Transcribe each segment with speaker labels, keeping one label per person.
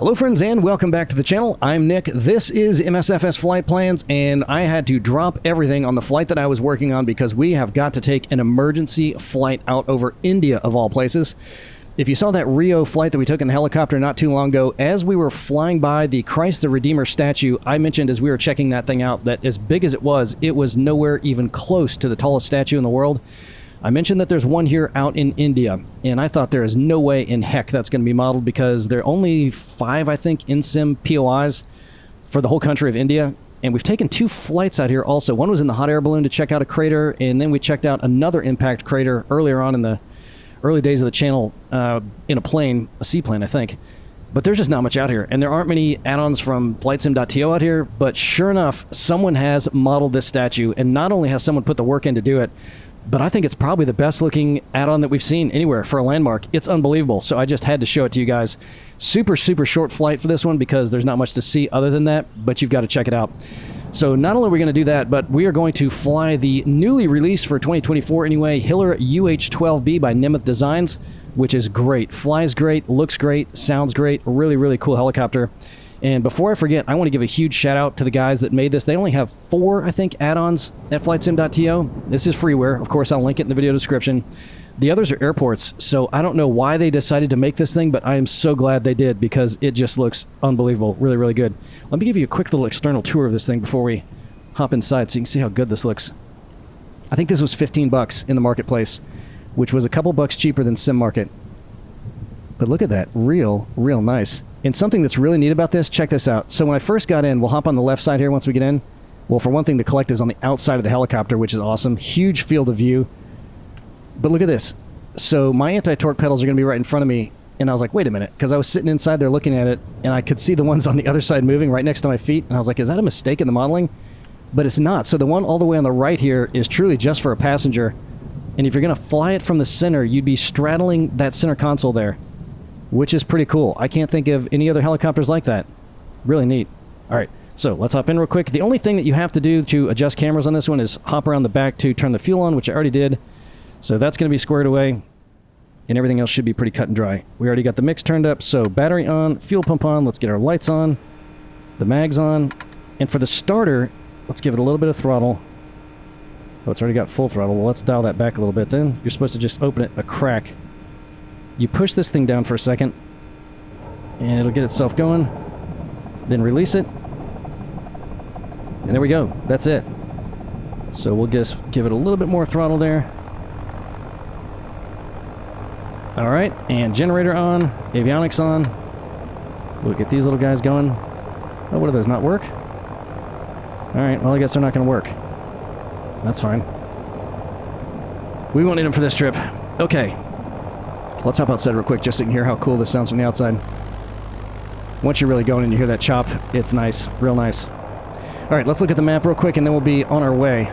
Speaker 1: Hello friends and welcome back to the channel. I'm Nick. This is MSFS Flight Plans, and I had to drop everything on the flight that I was working on because we have got to take an emergency flight out over India of all places. If you saw that Rio flight that we took in the helicopter not too long ago, as we were flying by the Christ the Redeemer statue, I mentioned as we were checking that thing out that as big as it was nowhere even close to the tallest statue in the world. I mentioned that there's one here out in India, and I thought there is no way in heck that's going to be modeled because there are only 5, I think, in-sim POIs for the whole country of India. And we've taken 2 flights out here also. One was in the hot air balloon to check out a crater, and then we checked out another impact crater earlier on in the early days of the channel in a plane, a seaplane, I think. But there's just not much out here, and there aren't many add-ons from flightsim.to out here, but sure enough, someone has modeled this statue, and not only has someone put the work in to do it, but I think it's probably the best looking add-on that we've seen anywhere for a landmark. It's unbelievable, so I just had to show it to you guys. Super short flight for this one because there's not much to see other than that, but you've got to check it out. So not only are we going to do that, but we are going to fly the newly released for 2024 anyway, Hiller UH-12B by Nemeth Designs, which is great. Flies great, looks great, sounds great, really cool helicopter. And before I forget, I want to give a huge shout out to the guys that made this. They only have 4, I think, add-ons at flightsim.to. This is freeware. Of course, I'll link it in the video description. The others are airports, so I don't know why they decided to make this thing, but I am so glad they did because it just looks unbelievable. Really good. Let me give you a quick little external tour of this thing before we hop inside so you can see how good this looks. I think this was 15 bucks in the marketplace, which was a couple bucks cheaper than Sim Market. But look at that. Real nice. And something that's really neat about this, check this out. So when I first got in, we'll hop on the left side here once we get in. Well, for one thing, the collective's on the outside of the helicopter, which is awesome. Huge field of view. But look at this. So my anti-torque pedals are going to be right in front of me. And I was like, wait a minute. Because I was sitting inside there looking at it, and I could see the ones on the other side moving right next to my feet. And I was like, is that a mistake in the modeling? But it's not. So the one all the way on the right here is truly just for a passenger. And if you're going to fly it from the center, you'd be straddling that center console there, which is pretty cool. I can't think of any other helicopters like that. Really neat. All right, so let's hop in real quick. The only thing that you have to do to adjust cameras on this one is hop around the back to turn the fuel on, which I already did. So that's going to be squared away, and everything else should be pretty cut and dry. We already got the mix turned up, so battery on, fuel pump on. Let's get our lights on, the mags on. And for the starter, let's give it a little bit of throttle. Oh, it's already got full throttle. Well, let's dial that back a little bit then. You're supposed to just open it a crack. You push this thing down for a second, and it'll get itself going. Then release it. And there we go. That's it. So we'll just give it a little bit more throttle there. Alright, and generator on, avionics on. We'll get these little guys going. Oh, what do those not work? Alright, well I guess they're not going to work. That's fine. We won't need them for this trip. Okay. Let's hop outside real quick just so you can hear how cool this sounds from the outside. Once you're really going and you hear that chop, it's nice. Real nice. Alright, let's look at the map real quick and then we'll be on our way.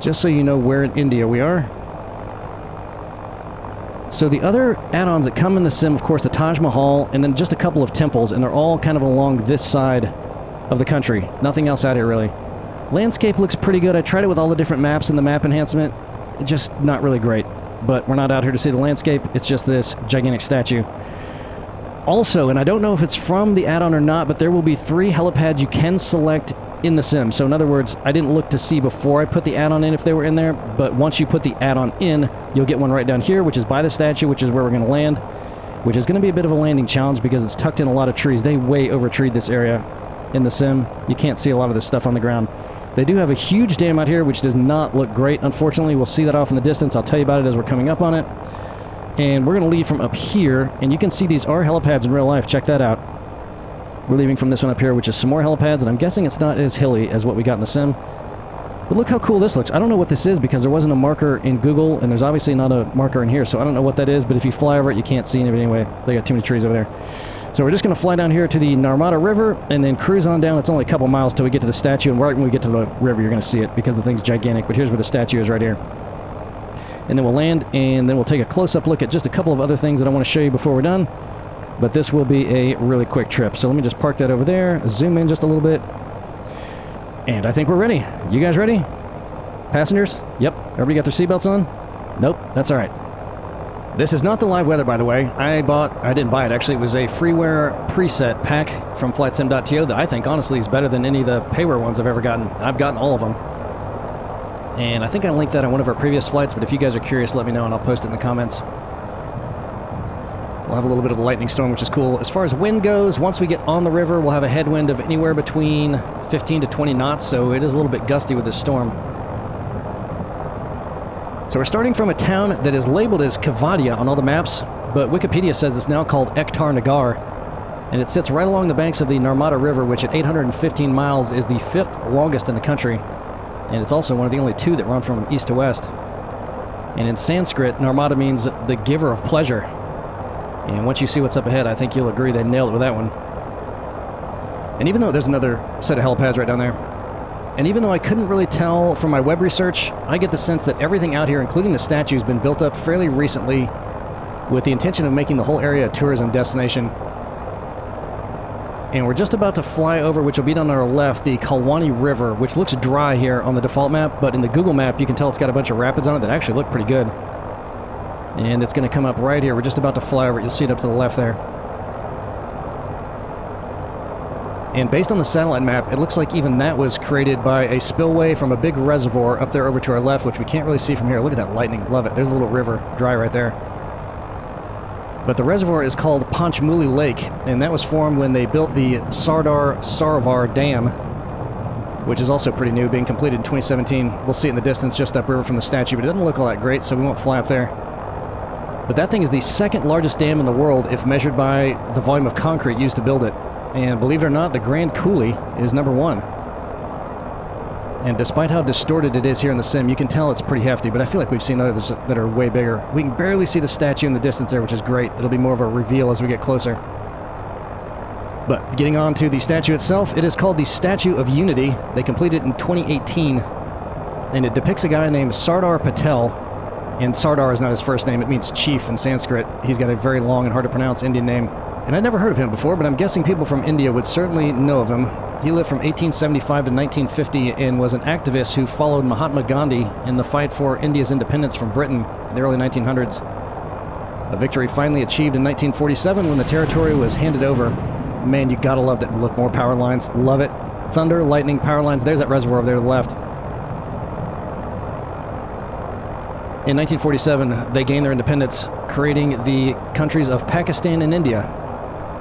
Speaker 1: Just so you know where in India we are. So the other add-ons that come in the sim, of course, the Taj Mahal, and then just a couple of temples, and they're all kind of along this side of the country. Nothing else out here, really. Landscape looks pretty good. I tried it with all the different maps and the map enhancement. Just not really great. But we're not out here to see the landscape. It's just this gigantic statue. Also, and I don't know if it's from the add-on or not, but there will be 3 helipads you can select in the sim. So in other words, I didn't look to see before I put the add-on in if they were in there, but once you put the add-on in, you'll get one right down here, which is by the statue, which is where we're going to land, which is going to be a bit of a landing challenge because it's tucked in a lot of trees. They way over-treed this area in the sim. You can't see a lot of this stuff on the ground. They do have a huge dam out here, which does not look great. Unfortunately, we'll see that off in the distance. I'll tell you about it as we're coming up on it. And we're going to leave from up here, and you can see these are helipads in real life. Check that out. We're leaving from this one up here, which is some more helipads, and I'm guessing it's not as hilly as what we got in the sim. But look how cool this looks. I don't know what this is because there wasn't a marker in Google, and there's obviously not a marker in here, so I don't know what that is, but if you fly over it, you can't see it anyway. They got too many trees over there. So we're just going to fly down here to the Narmada River and then cruise on down. It's only a couple miles till we get to the statue, and right when we get to the river, you're going to see it because the thing's gigantic. But here's where the statue is right here. And then we'll land, and then we'll take a close-up look at just a couple of other things that I want to show you before we're done. But this will be a really quick trip. So let me just park that over there, zoom in just a little bit. And I think we're ready. You guys ready? Passengers? Yep. Everybody got their seatbelts on? Nope. That's all right. This is not the live weather, by the way. I didn't buy it, actually. It was a freeware preset pack from flightsim.to that I think, honestly, is better than any of the payware ones I've ever gotten. I've gotten all of them. And I think I linked that on one of our previous flights, but if you guys are curious, let me know and I'll post it in the comments. We'll have a little bit of a lightning storm, which is cool. As far as wind goes, once we get on the river, we'll have a headwind of anywhere between 15 to 20 knots, so it is a little bit gusty with this storm. So we're starting from a town that is labeled as Kevadia on all the maps, but Wikipedia says it's now called Ektar Nagar, and it sits right along the banks of the Narmada River, which at 815 miles is the 5th longest in the country, and it's also one of the only two that run from east to west. And in Sanskrit, Narmada means the giver of pleasure. And once you see what's up ahead, I think you'll agree they nailed it with that one. And even though there's another set of helipads right down there, and even though I couldn't really tell from my web research, I get the sense that everything out here, including the statue, has been built up fairly recently with the intention of making the whole area a tourism destination. And we're just about to fly over, which will be on our left, the Kalwani River, which looks dry here on the default map, but in the Google map you can tell it's got a bunch of rapids on it that actually look pretty good. And it's going to come up right here. We're just about to fly over it. You'll see it up to the left there. And based on the satellite map, it looks like even that was created by a spillway from a big reservoir up there over to our left, which we can't really see from here. Look at that lightning. Love it. There's a little river dry right there. But the reservoir is called Panchmuli Lake, and that was formed when they built the Sardar Sarovar Dam, which is also pretty new, being completed in 2017. We'll see it in the distance just upriver from the statue, but it doesn't look all that great, so we won't fly up there. But that thing is the second largest dam in the world if measured by the volume of concrete used to build it. And believe it or not, the Grand Coulee is number one. And despite how distorted it is here in the sim, you can tell it's pretty hefty, but I feel like we've seen others that are way bigger. We can barely see the statue in the distance there, which is great. It'll be more of a reveal as we get closer. But getting on to the statue itself, it is called the Statue of Unity. They completed it in 2018, and it depicts a guy named Sardar Patel. And Sardar is not his first name, it means chief in Sanskrit. He's got a very long and hard to pronounce Indian name. And I'd never heard of him before, but I'm guessing people from India would certainly know of him. He lived from 1875 to 1950 and was an activist who followed Mahatma Gandhi in the fight for India's independence from Britain in the early 1900s. A victory finally achieved in 1947 when the territory was handed over. Man, you gotta love that. Look, more power lines. Love it. Thunder, lightning, power lines. There's that reservoir over there to the left. In 1947, they gained their independence, creating the countries of Pakistan and India,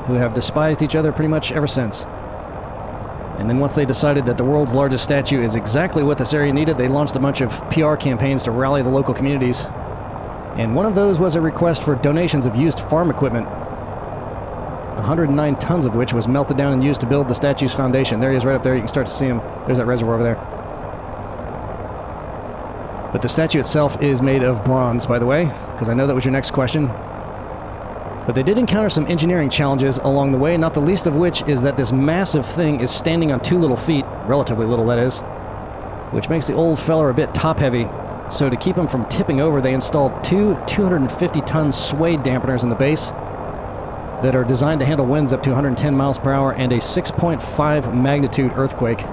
Speaker 1: who have despised each other pretty much ever since. And then once they decided that the world's largest statue is exactly what this area needed, they launched a bunch of PR campaigns to rally the local communities. And one of those was a request for donations of used farm equipment, 109 tons of which was melted down and used to build the statue's foundation. There he is right up there. You can start to see him. There's that reservoir over there. But the statue itself is made of bronze, by the way, because I know that was your next question. But they did encounter some engineering challenges along the way, not the least of which is that this massive thing is standing on two little feet, relatively little that is, which makes the old feller a bit top-heavy. So to keep him from tipping over, they installed two 250-ton sway dampeners in the base that are designed to handle winds up to 110 miles per hour and a 6.5 magnitude earthquake.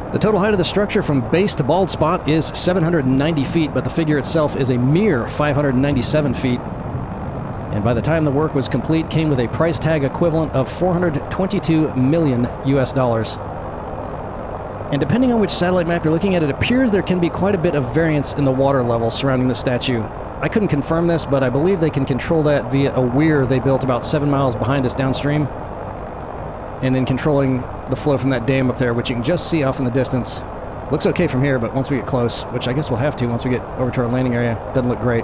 Speaker 1: The total height of the structure from base to bald spot is 790 feet, but the figure itself is a mere 597 feet. And by the time the work was complete, came with a price tag equivalent of $422 million US dollars. And depending on which satellite map you're looking at, it appears there can be quite a bit of variance in the water level surrounding the statue. I couldn't confirm this, but I believe they can control that via a weir they built about 7 miles behind us downstream, and then controlling the flow from that dam up there, which you can just see off in the distance. Looks okay from here, but once we get close, which I guess we'll have to once we get over to our landing area, doesn't look great.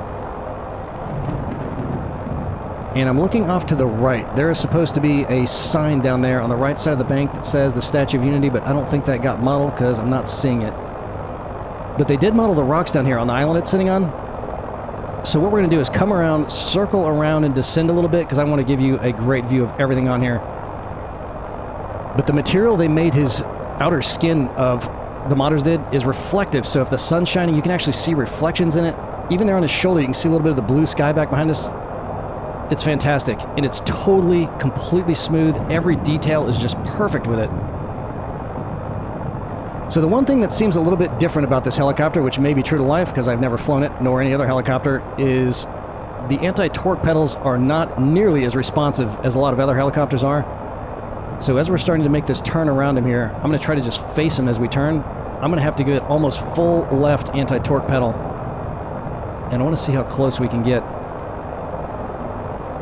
Speaker 1: And I'm looking off to the right. There is supposed to be a sign down there on the right side of the bank that says the Statue of Unity, but I don't think that got modeled because I'm not seeing it. But they did model the rocks down here on the island it's sitting on. So what we're going to do is come around, circle around, and descend a little bit because I want to give you a great view of everything on here. But the material they made his outer skin of, the modders did, is reflective. So if the sun's shining, you can actually see reflections in it. Even there on his shoulder, you can see a little bit of the blue sky back behind us. It's fantastic. And it's totally, completely smooth. Every detail is just perfect with it. So the one thing that seems a little bit different about this helicopter, which may be true to life because I've never flown it, nor any other helicopter, is the anti-torque pedals are not nearly as responsive as a lot of other helicopters are. So as we're starting to make this turn around him here, I'm going to try to just face him as we turn. I'm going to have to get almost full left anti-torque pedal. And I want to see how close we can get.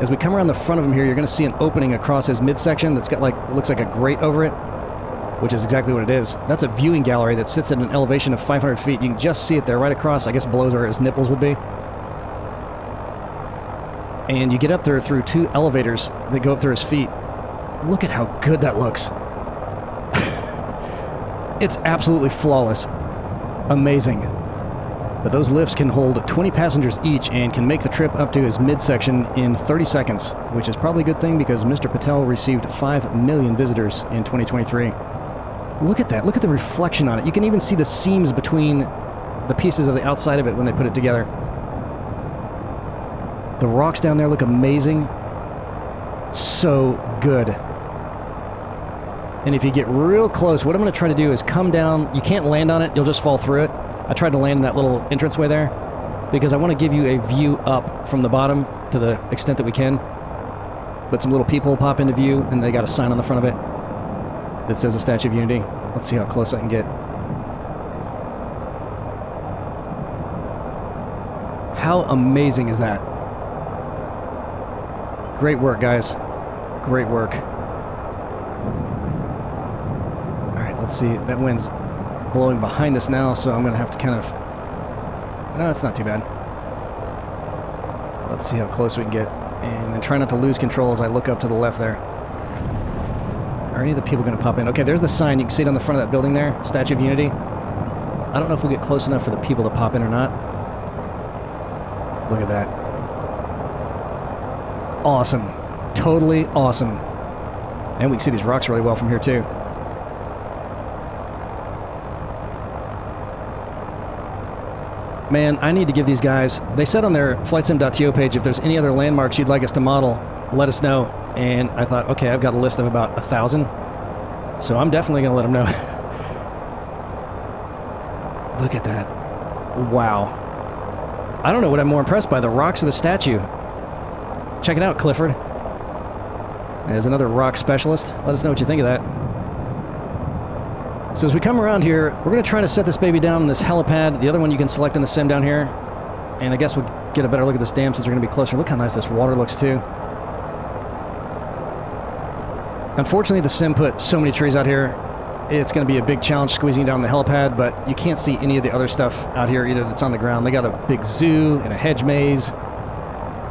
Speaker 1: As we come around the front of him here, you're going to see an opening across his midsection that's got like, looks like a grate over it, which is exactly what it is. That's a viewing gallery that sits at an elevation of 500 feet. You can just see it there right across, I guess below where his nipples would be. And you get up there through 2 elevators that go up through his feet. Look at how good that looks. It's absolutely flawless. Amazing. But those lifts can hold 20 passengers each and can make the trip up to his midsection in 30 seconds, which is probably a good thing because Mr. Patel received 5 million visitors in 2023. Look at that. Look at the reflection on it. You can even see the seams between the pieces of the outside of it when they put it together. The rocks down there look amazing. So good. And if you get real close, what I'm going to try to do is come down. You can't land on it. You'll just fall through it. I tried to land in that little entranceway there because I want to give you a view up from the bottom to the extent that we can. But some little people pop into view, and they got a sign on the front of it that says the Statue of Unity. Let's see how close I can get. How amazing is that? Great work, guys. Great work. All right, let's see. That wind's blowing behind us now, so I'm going to have to kind of... No, it's not too bad. Let's see how close we can get. And then try not to lose control as I look up to the left there. Are any of the people going to pop in? Okay, there's the sign. You can see it on the front of that building there. Statue of Unity. I don't know if we'll get close enough for the people to pop in or not. Look at that. Awesome. Totally awesome. And we can see these rocks really well from here too. Man, I need to give these guys... They said on their flightsim.to page, if there's any other landmarks you'd like us to model, let us know. And I thought, okay, I've got a list of about 1,000. So I'm definitely going to let them know. Look at that. Wow. I don't know what I'm more impressed by, the rocks or the statue. Check it out, Clifford. As another rock specialist, let us know what you think of that. So as we come around here, we're going to try to set this baby down on this helipad. The other one you can select in the sim down here. And I guess we'll get a better look at this dam since we're going to be closer. Look how nice this water looks too. Unfortunately, the sim put so many trees out here. It's going to be a big challenge squeezing down the helipad, but you can't see any of the other stuff out here either that's on the ground. They got a big zoo and a hedge maze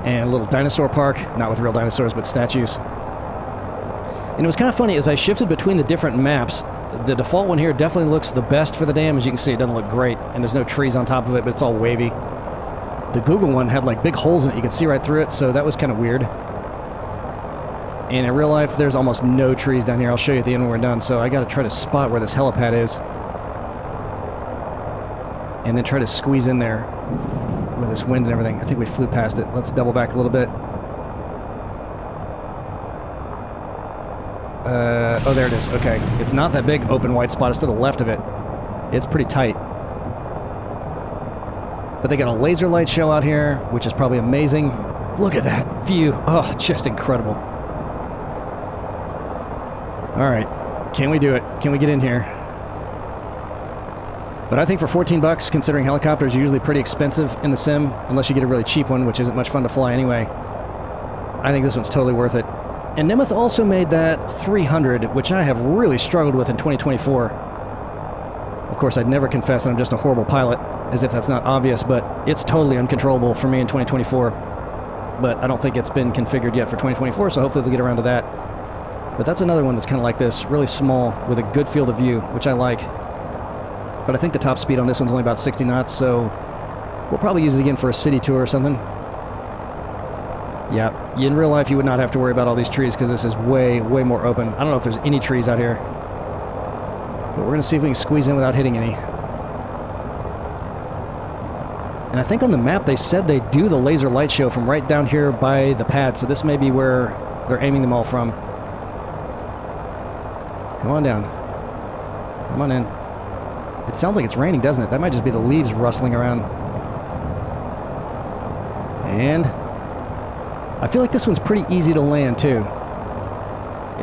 Speaker 1: and a little dinosaur park. Not with real dinosaurs, but statues. And it was kind of funny, as I shifted between the different maps, the default one here definitely looks the best for the dam. As you can see, it doesn't look great, and there's no trees on top of it, but it's all wavy. The Google one had like big holes in it. You could see right through it, so that was kind of weird. And in real life, there's almost no trees down here. I'll show you at the end when we're done, so I got to try to spot where this helipad is. And then try to squeeze in there with this wind and everything. I think we flew past it. Let's double back a little bit. Oh, there it is. Okay. It's not that big open white spot. It's to the left of it. It's pretty tight. But they got a laser light show out here, which is probably amazing. Look at that view. Oh, just incredible. All right. Can we do it? Can we get in here? But I think for 14 bucks, considering helicopters are usually pretty expensive in the sim, unless you get a really cheap one, which isn't much fun to fly anyway, I think this one's totally worth it. And Nemeth also made that 300, which I have really struggled with in 2024. Of course, I'd never confess that I'm just a horrible pilot, as if that's not obvious, but it's totally uncontrollable for me in 2024. But I don't think it's been configured yet for 2024, so hopefully they'll get around to that. But that's another one that's kind of like this, really small, with a good field of view, which I like. But I think the top speed on this one's only about 60 knots, so we'll probably use it again for a city tour or something. Yeah, in real life you would not have to worry about all these trees because this is way, way more open. I don't know if there's any trees out here. But we're going to see if we can squeeze in without hitting any. And I think on the map they said they do the laser light show from right down here by the pad, so this may be where they're aiming them all from. Come on down. Come on in. It sounds like it's raining, doesn't it? That might just be the leaves rustling around. And I feel like this one's pretty easy to land, too.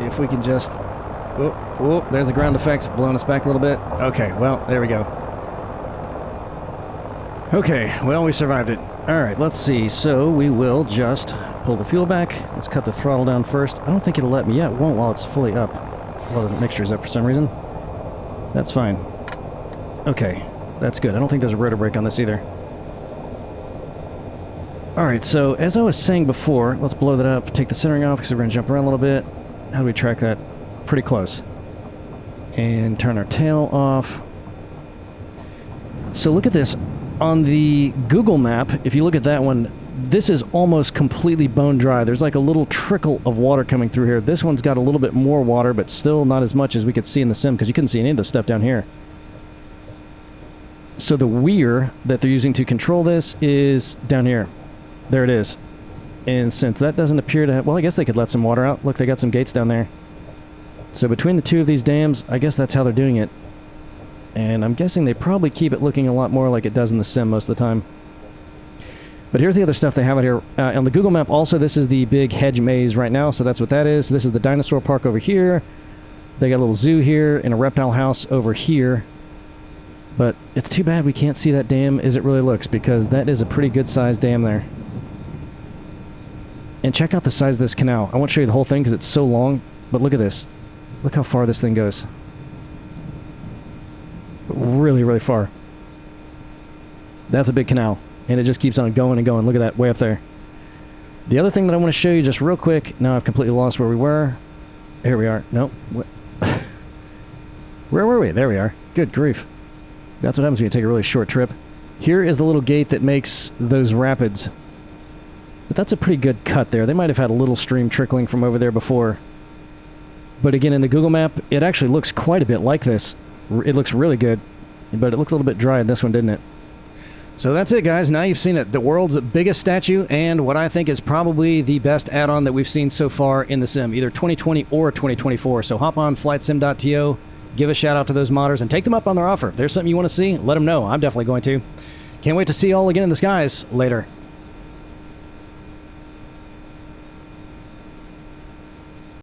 Speaker 1: If we can just... Oh, there's the ground effect, blowing us back a little bit. Okay, well, there we go. Okay, well, we survived it. Alright, let's see. So, we will just pull the fuel back. Let's cut the throttle down first. I don't think it'll let me yet. It won't while it's fully up. While the mixture's up for some reason. That's fine. Okay, that's good. I don't think there's a rotor brake on this either. Alright, so as I was saying before, let's blow that up, take the centering off because we're going to jump around a little bit. How do we track that? Pretty close. And turn our tail off. So look at this. On the Google map, if you look at that one, this is almost completely bone dry. There's like a little trickle of water coming through here. This one's got a little bit more water, but still not as much as we could see in the sim because you couldn't see any of the stuff down here. So the weir that they're using to control this is down here. There it is. And since that doesn't appear to have... Well, I guess they could let some water out. Look, they got some gates down there. So between the two of these dams, I guess that's how they're doing it. And I'm guessing they probably keep it looking a lot more like it does in the sim most of the time. But here's the other stuff they have out here. On the Google map, also, this is the big hedge maze right now, so that's what that is. This is the dinosaur park over here. They got a little zoo here and a reptile house over here. But it's too bad we can't see that dam as it really looks, because that is a pretty good-sized dam there. And check out the size of this canal. I won't show you the whole thing because it's so long, but look at this. Look how far this thing goes. Really, really far. That's a big canal. And it just keeps on going and going. Look at that, way up there. The other thing that I want to show you just real quick... Now I've completely lost where we were. Here we are. Nope. Where were we? There we are. Good grief. That's what happens when you take a really short trip. Here is the little gate that makes those rapids. But that's a pretty good cut there. They might have had a little stream trickling from over there before. But again, in the Google map, it actually looks quite a bit like this. It looks really good. But it looked a little bit dry in this one, didn't it? So that's it, guys. Now you've seen it. The world's biggest statue, and what I think is probably the best add-on that we've seen so far in the sim, either 2020 or 2024. So hop on flightsim.to, give a shout-out to those modders, and take them up on their offer. If there's something you want to see, let them know. I'm definitely going to. Can't wait to see you all again in the skies later.